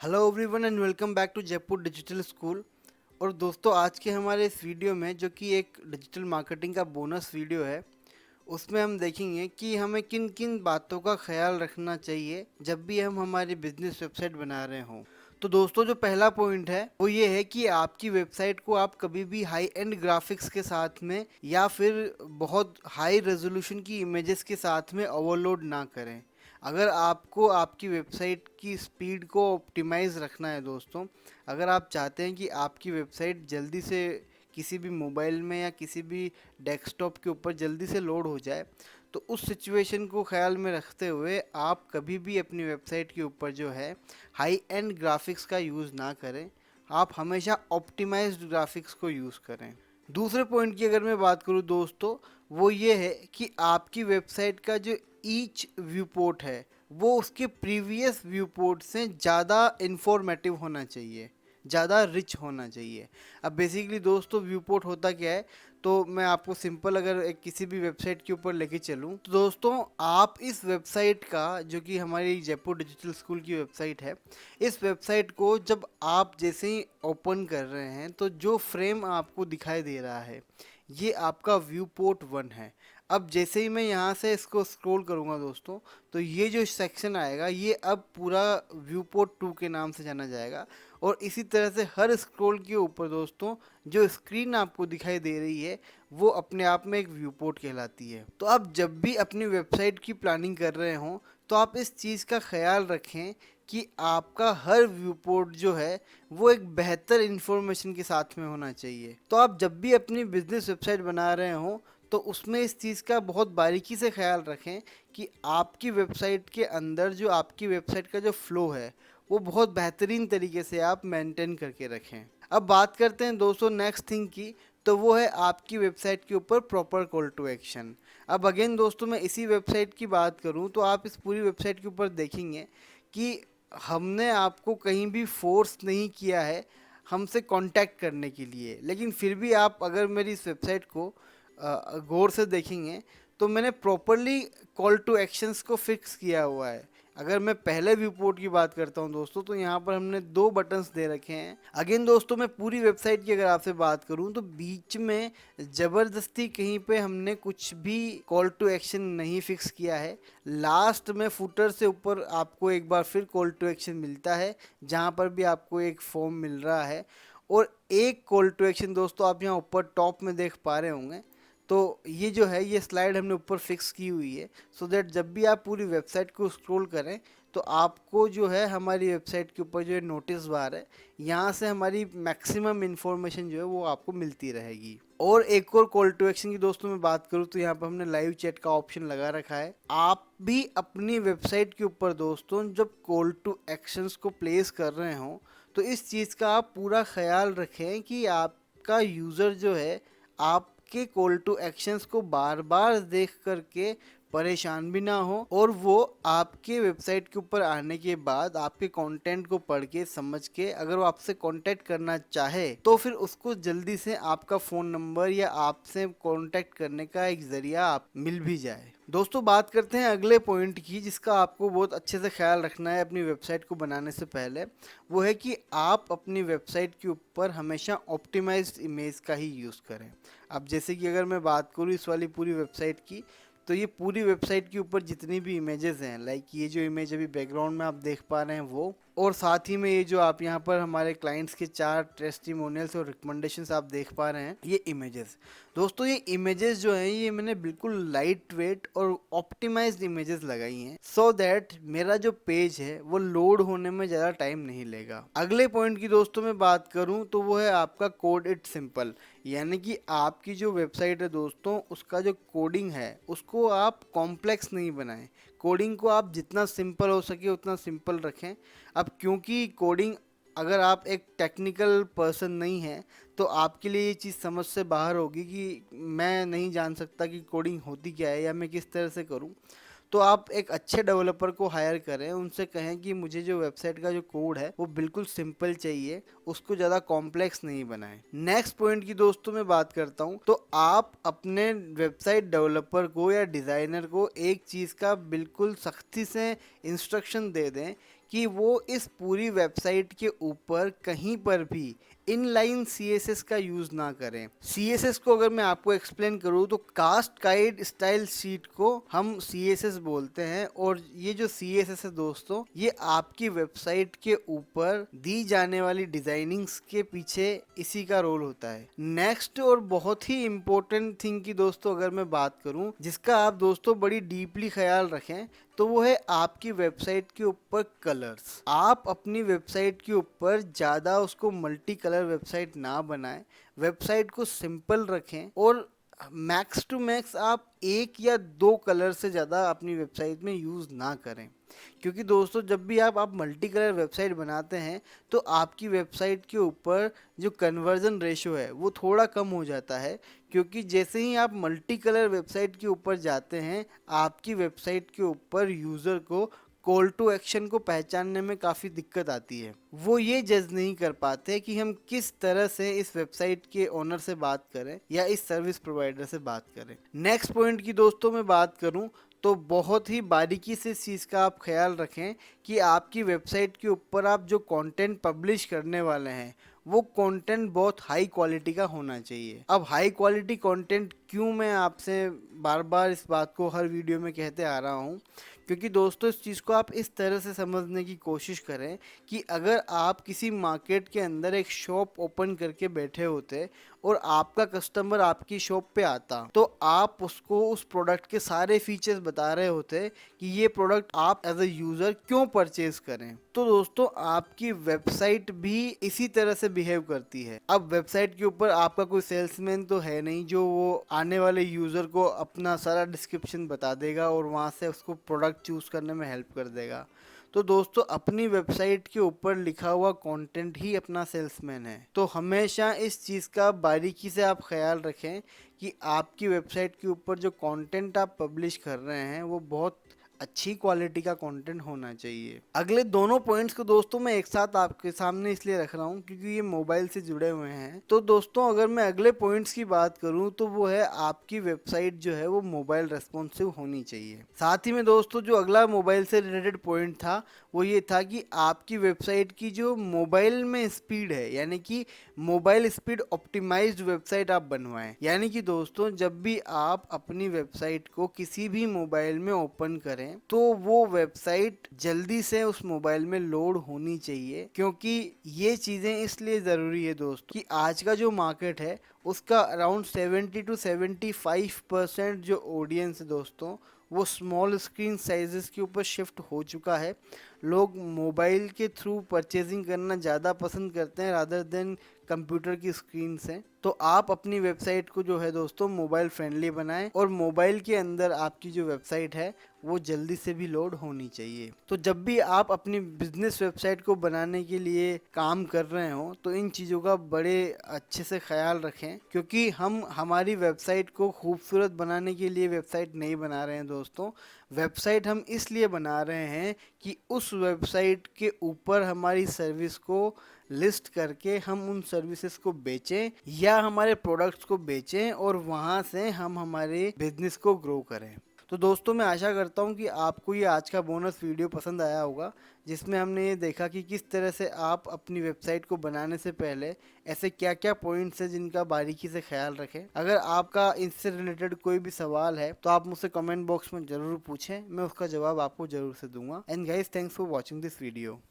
Hello everyone and welcome back to Jaipur digital school. और दोस्तों, आज के हमारे इस वीडियो में जो कि एक डिजिटल मार्केटिंग का बोनस वीडियो है, उसमें हम देखेंगे कि हमें किन किन बातों का ख्याल रखना चाहिए जब भी हम हमारी बिजनेस वेबसाइट बना रहे हों। तो दोस्तों, जो पहला पॉइंट है वो ये है कि आपकी वेबसाइट को आप कभी भी हाई एंड ग्राफिक्स के साथ में या फिर बहुत हाई रेजोल्यूशन की इमेजेस के साथ में ओवरलोड ना करें। अगर आपको आपकी वेबसाइट की स्पीड को ऑप्टिमाइज़ रखना है दोस्तों, अगर आप चाहते हैं कि आपकी वेबसाइट जल्दी से किसी भी मोबाइल में या किसी भी डेस्कटॉप के ऊपर जल्दी से लोड हो जाए, तो उस सिचुएशन को ख्याल में रखते हुए आप कभी भी अपनी वेबसाइट के ऊपर जो है हाई एंड ग्राफिक्स का यूज़ ना करें। आप हमेशा ऑप्टिमाइज्ड ग्राफिक्स को यूज़ करें। दूसरे पॉइंट की अगर मैं बात करूं दोस्तों, वो ये है कि आपकी वेबसाइट का जो ईच व्यू पोर्ट है वो उसके प्रीवियस व्यू पोर्ट से ज़्यादा इंफॉर्मेटिव होना चाहिए, ज़्यादा रिच होना चाहिए। अब बेसिकली दोस्तों, व्यू पोर्ट होता क्या है, तो मैं आपको सिंपल अगर एक किसी भी वेबसाइट के ऊपर लेके चलूँ तो दोस्तों, आप इस वेबसाइट का, जो कि हमारी जयपुर डिजिटल स्कूल की वेबसाइट है, इस वेबसाइट को जब आप जैसे ही ओपन कर रहे हैं तो जो फ्रेम आपको दिखाई दे रहा है ये आपका व्यू पोर्ट 1 है। अब जैसे ही मैं यहाँ से इसको स्क्रॉल करूँगा दोस्तों, तो ये जो सेक्शन आएगा ये अब पूरा व्यू पोर्ट 2 के नाम से जाना जाएगा। और इसी तरह से हर स्क्रॉल के ऊपर दोस्तों जो स्क्रीन आपको दिखाई दे रही है वो अपने आप में एक व्यू पोर्ट कहलाती है। तो आप जब भी अपनी वेबसाइट की प्लानिंग कर रहे हों तो आप इस चीज़ का ख्याल रखें कि आपका हर व्यू पोर्ट जो है वो एक बेहतर इन्फॉर्मेशन के साथ में होना चाहिए। तो आप जब भी अपनी बिजनेस वेबसाइट बना रहे हों तो उसमें इस चीज़ का बहुत बारीकी से ख्याल रखें कि आपकी वेबसाइट के अंदर जो आपकी वेबसाइट का जो फ्लो है वो बहुत बेहतरीन तरीके से आप मेंटेन करके रखें। अब बात करते हैं दोस्तों नेक्स्ट थिंग की, तो वो है आपकी वेबसाइट के ऊपर प्रॉपर कॉल टू एक्शन। अब अगेन दोस्तों, मैं इसी वेबसाइट की बात करूं तो आप इस पूरी वेबसाइट के ऊपर देखेंगे कि हमने आपको कहीं भी फोर्स नहीं किया है हमसे कांटेक्ट करने के लिए, लेकिन फिर भी आप अगर मेरी इस वेबसाइट को गौर से देखेंगे तो मैंने प्रॉपरली कॉल टू एक्शंस को फिक्स किया हुआ है। अगर मैं पहले व्यू पोर्ट की बात करता हूं दोस्तों, तो यहाँ पर हमने दो बटन्स दे रखे हैं। अगेन दोस्तों, मैं पूरी वेबसाइट की अगर आपसे बात करूं तो बीच में ज़बरदस्ती कहीं पे हमने कुछ भी कॉल टू एक्शन नहीं फिक्स किया है। लास्ट में फुटर से ऊपर आपको एक बार फिर कॉल टू एक्शन मिलता है, जहाँ पर भी आपको एक फॉर्म मिल रहा है। और एक कॉल टू एक्शन दोस्तों आप यहाँ ऊपर टॉप में देख पा रहे होंगे, तो ये जो है ये स्लाइड हमने ऊपर फिक्स की हुई है, सो दैट जब भी आप पूरी वेबसाइट को स्क्रॉल करें तो आपको जो है हमारी वेबसाइट के ऊपर जो है नोटिस बार है, यहाँ से हमारी मैक्सिमम इन्फॉर्मेशन जो है वो आपको मिलती रहेगी। और एक और कॉल टू एक्शन की दोस्तों मैं बात करूँ तो यहाँ पर हमने लाइव चैट का ऑप्शन लगा रखा है। आप भी अपनी वेबसाइट के ऊपर दोस्तों जब कॉल टू एक्शंस को प्लेस कर रहे हों तो इस चीज़ का आप पूरा ख्याल रखें कि आपका यूज़र जो है आपके कॉल टू एक्शंस को बार बार देख करके परेशान भी ना हो, और वो आपके वेबसाइट के ऊपर आने के बाद आपके कंटेंट को पढ़ के समझ के अगर वो आपसे कांटेक्ट करना चाहे तो फिर उसको जल्दी से आपका फ़ोन नंबर या आपसे कांटेक्ट करने का एक ज़रिया आप मिल भी जाए। दोस्तों, बात करते हैं अगले पॉइंट की जिसका आपको बहुत अच्छे से ख्याल रखना है अपनी वेबसाइट को बनाने से पहले। वो है कि आप अपनी वेबसाइट के ऊपर हमेशा ऑप्टिमाइज्ड इमेज का ही यूज़ करें। अब जैसे कि अगर मैं बात करूँ इस वाली पूरी वेबसाइट की, तो ये पूरी वेबसाइट के ऊपर जितनी भी इमेजेस हैं, लाइक ये जो इमेज अभी बैकग्राउंड में आप देख पा रहे हैं वो, और साथ ही में ये जो आप यहाँ पर हमारे क्लाइंट्स के 4 टेस्टिमोनियल्स और रिकमेंडेशंस आप देख पा रहे हैं, ये इमेजेस दोस्तों, ये इमेजेस जो हैं ये मैंने बिल्कुल लाइट वेट और ऑप्टिमाइज्ड इमेजेस लगाई हैं, सो दैट मेरा जो पेज है वो लोड होने में ज़्यादा टाइम नहीं लेगा। अगले पॉइंट की दोस्तों मैं बात करूँ तो वो है आपका कोड इट सिंपल, यानी कि आपकी जो वेबसाइट है दोस्तों उसका जो कोडिंग है उसको आप कॉम्प्लेक्स नहीं बनाएं। कोडिंग को आप जितना सिंपल हो सके उतना सिंपल रखें। अब क्योंकि कोडिंग, अगर आप एक टेक्निकल पर्सन नहीं हैं तो आपके लिए ये चीज़ समझ से बाहर होगी कि मैं नहीं जान सकता कि कोडिंग होती क्या है या मैं किस तरह से करूं। तो आप एक अच्छे डेवलपर को हायर करें, उनसे कहें कि मुझे जो वेबसाइट का जो कोड है वो बिल्कुल सिंपल चाहिए, उसको ज़्यादा कॉम्प्लेक्स नहीं बनाएं। नेक्स्ट पॉइंट की दोस्तों मैं बात करता हूँ, तो आप अपने वेबसाइट डेवलपर को या डिज़ाइनर को एक चीज़ का बिल्कुल सख्ती से इंस्ट्रक्शन दे दें कि वो इस पूरी वेबसाइट के ऊपर कहीं पर भी इनलाइन CSS का यूज़ ना करें। CSS को अगर मैं आपको एक्सप्लेन करूँ तो कास्ट गाइड स्टाइल शीट को हम CSS बोलते हैं, और ये जो CSS है दोस्तों, ये आपकी वेबसाइट के ऊपर दी जाने वाली डिजाइनिंग्स के पीछे इसी का रोल होता है। नेक्स्ट और बहुत ही इम्पोर्टेंट थिंग की दोस्तों अगर मैं बात करूं, जिसका आप दोस्तों बड़ी डीपली ख्याल रखें, तो वो है आपकी वेबसाइट के ऊपर कलर्स। आप अपनी वेबसाइट के ऊपर ज़्यादा उसको मल्टी कलर वेबसाइट ना बनाएं, वेबसाइट को सिंपल रखें, और मैक्स टू मैक्स आप एक या दो कलर से ज़्यादा अपनी वेबसाइट में यूज़ ना करें। क्योंकि दोस्तों जब भी आप मल्टी कलर वेबसाइट बनाते हैं तो आपकी वेबसाइट के ऊपर जो कन्वर्जन रेशो है वो थोड़ा कम हो जाता है, क्योंकि जैसे ही आप मल्टी कलर वेबसाइट के ऊपर जाते हैं आपकी वेबसाइट के ऊपर यूज़र को कॉल टू एक्शन को पहचानने में काफ़ी दिक्कत आती है। वो ये जज नहीं कर पाते कि हम किस तरह से इस वेबसाइट के ओनर से बात करें या इस सर्विस प्रोवाइडर से बात करें। नेक्स्ट पॉइंट की दोस्तों मैं बात करूं तो बहुत ही बारीकी से इस चीज़ का आप ख्याल रखें कि आपकी वेबसाइट के ऊपर आप जो कंटेंट पब्लिश करने वाले हैं वो कंटेंट बहुत हाई क्वालिटी का होना चाहिए। अब हाई क्वालिटी कंटेंट क्यों मैं आपसे बार बार इस बात को हर वीडियो में कहते आ रहा हूँ, क्योंकि दोस्तों इस चीज़ को आप इस तरह से समझने की कोशिश करें कि अगर आप किसी मार्केट के अंदर एक शॉप ओपन करके बैठे होते और आपका कस्टमर आपकी शॉप पे आता तो आप उसको उस प्रोडक्ट के सारे फीचर्स बता रहे होते कि ये प्रोडक्ट आप एज अ यूज़र क्यों परचेज करें। तो दोस्तों आपकी वेबसाइट भी इसी तरह से बिहेव करती है। अब वेबसाइट के ऊपर आपका कोई सेल्समैन तो है नहीं जो वो आने वाले यूज़र को अपना सारा डिस्क्रिप्शन बता देगा और वहाँ से उसको प्रोडक्ट चूज़ करने में हेल्प कर देगा। तो दोस्तों अपनी वेबसाइट के ऊपर लिखा हुआ कंटेंट ही अपना सेल्समैन है। तो हमेशा इस चीज़ का बारीकी से आप ख्याल रखें कि आपकी वेबसाइट के ऊपर जो कंटेंट आप पब्लिश कर रहे हैं वो बहुत अच्छी क्वालिटी का कंटेंट होना चाहिए। अगले दोनों पॉइंट्स को दोस्तों मैं एक साथ आपके सामने इसलिए रख रहा हूँ क्योंकि ये मोबाइल से जुड़े हुए हैं। तो दोस्तों अगर मैं अगले पॉइंट्स की बात करूँ तो वो है आपकी वेबसाइट जो है वो मोबाइल रेस्पॉन्सिव होनी चाहिए। साथ ही में दोस्तों जो अगला मोबाइल से रिलेटेड पॉइंट था वो ये था कि आपकी वेबसाइट की जो मोबाइल में स्पीड है, यानी कि मोबाइल स्पीड ऑप्टिमाइज्ड वेबसाइट आप बनवाएं। यानी कि दोस्तों जब भी आप अपनी वेबसाइट को किसी भी मोबाइल में ओपन करें तो वो वेबसाइट जल्दी से उस मोबाइल में लोड होनी चाहिए, क्योंकि ये चीज़ें इसलिए ज़रूरी है दोस्तों कि आज का जो मार्केट है उसका अराउंड 70 to 75% जो ऑडियंस है दोस्तों वो स्मॉल स्क्रीन साइजेस के ऊपर शिफ्ट हो चुका है। लोग मोबाइल के थ्रू परचेजिंग करना ज़्यादा पसंद करते हैं रादर देन कंप्यूटर की स्क्रीन से। तो आप अपनी वेबसाइट को जो है दोस्तों मोबाइल फ्रेंडली बनाएं और मोबाइल के अंदर आपकी जो वेबसाइट है वो जल्दी से भी लोड होनी चाहिए। तो जब भी आप अपनी बिजनेस वेबसाइट को बनाने के लिए काम कर रहे हो तो इन चीज़ों का बड़े अच्छे से ख्याल रखें, क्योंकि हम हमारी वेबसाइट को खूबसूरत बनाने के लिए वेबसाइट नहीं बना रहे हैं दोस्तों। वेबसाइट हम इसलिए बना रहे हैं कि उस वेबसाइट के ऊपर हमारी सर्विस को लिस्ट करके हम उन सर्विसेज को बेचें या हमारे प्रोडक्ट्स को बेचें और वहाँ से हम हमारे बिजनेस को ग्रो करें। तो दोस्तों मैं आशा करता हूँ कि आपको ये आज का बोनस वीडियो पसंद आया होगा, जिसमें हमने ये देखा कि किस तरह से आप अपनी वेबसाइट को बनाने से पहले ऐसे क्या क्या पॉइंट्स हैं जिनका बारीकी से ख्याल रखें। अगर आपका इससे रिलेटेड कोई भी सवाल है तो आप मुझसे कमेंट बॉक्स में ज़रूर पूछें, मैं उसका जवाब आपको ज़रूर से दूंगा। And guys thanks for watching this video.